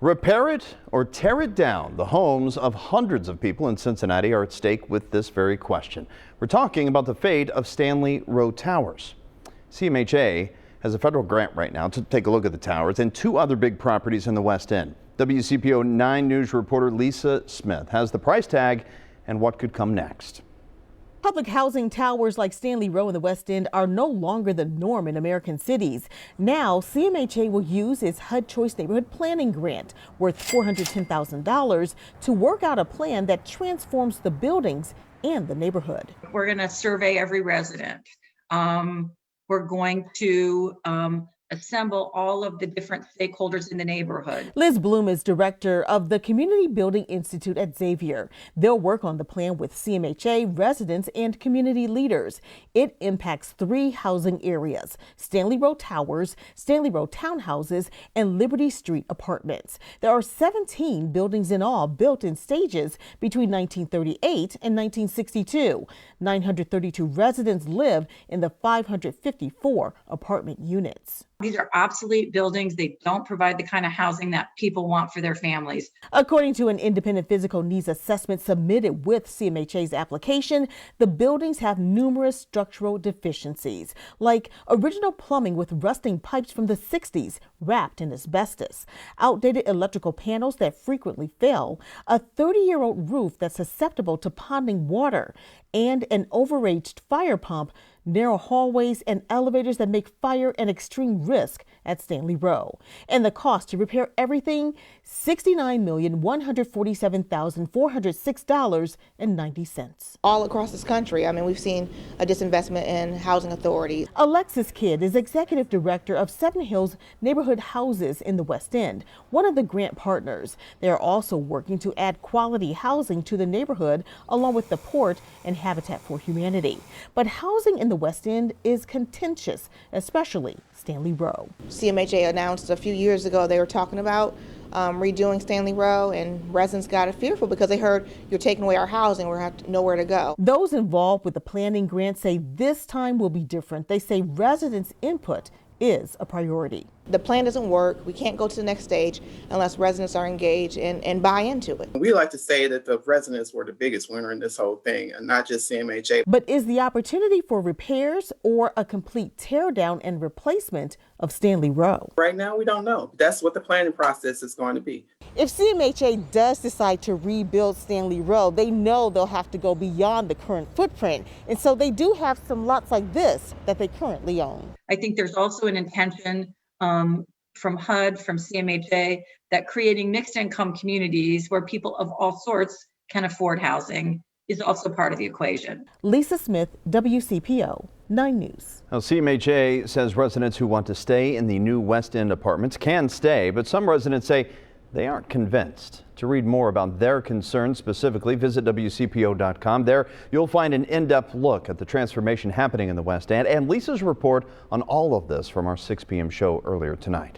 Repair it or tear it down? The homes of hundreds of people in Cincinnati are at stake with this very question. We're talking about the fate of Stanley Row Towers. CMHA has a federal grant right now to take a look at the towers and two other big properties in the West End. WCPO 9 News reporter Lisa Smith has the price tag and what could come next. Public housing towers like Stanley Row in the West End are no longer the norm in American cities. Now, CMHA will use its HUD Choice Neighborhood Planning Grant worth $410,000 to work out a plan that transforms the buildings and the neighborhood. We're going to survey every resident. We're going to assemble all of the different stakeholders in the neighborhood. Liz Bloom is director of the Community Building Institute at Xavier. They'll work on the plan with CMHA, residents, and community leaders. It impacts 3 housing areas: Stanley Row Towers, Stanley Row Townhouses, and Liberty Street Apartments. There are 17 buildings in all, built in stages between 1938 and 1962. 932 residents live in the 554 apartment units. These are obsolete buildings. They don't provide the kind of housing that people want for their families. According to an independent physical needs assessment submitted with CMHA's application, the buildings have numerous structural deficiencies, like original plumbing with rusting pipes from the 60s wrapped in asbestos, outdated electrical panels that frequently fail, a 30-year-old roof that's susceptible to ponding water, and an overaged fire pump, narrow hallways, and elevators that make fire an extreme risk at Stanley Row. And the cost to repair everything, $69,147,406.90. All across this country, we've seen a disinvestment in housing authorities. Alexis Kidd is executive director of Seven Hills Neighborhood Houses in the West End, one of the grant partners. They are also working to add quality housing to the neighborhood, along with the port and Habitat for Humanity. But housing in the West End is contentious, especially Stanley Row. CMHA announced a few years ago they were talking about redoing Stanley Row, and residents got fearful because they heard, you're taking away our housing, we're going to have nowhere to go. Those involved with the planning grant say this time will be different. They say residents' input is a priority. The plan doesn't work. We can't go to the next stage unless residents are engaged and buy into it. We like to say that the residents were the biggest winner in this whole thing, and not just CMHA. But is the opportunity for repairs or a complete tear down and replacement of Stanley Row? Right now, we don't know. That's what the planning process is going to be. If CMHA does decide to rebuild Stanley Row, they know they'll have to go beyond the current footprint. And so they do have some lots like this that they currently own. I think there's also an intention from HUD, from CMHA, that creating mixed income communities where people of all sorts can afford housing is also part of the equation. Lisa Smith, WCPO 9 News. Now, CMHA says residents who want to stay in the new West End apartments can stay, but some residents say they aren't convinced. To read more about their concerns specifically, visit WCPO.com. There you'll find an in-depth look at the transformation happening in the West End and Lisa's report on all of this from our 6 p.m. show earlier tonight.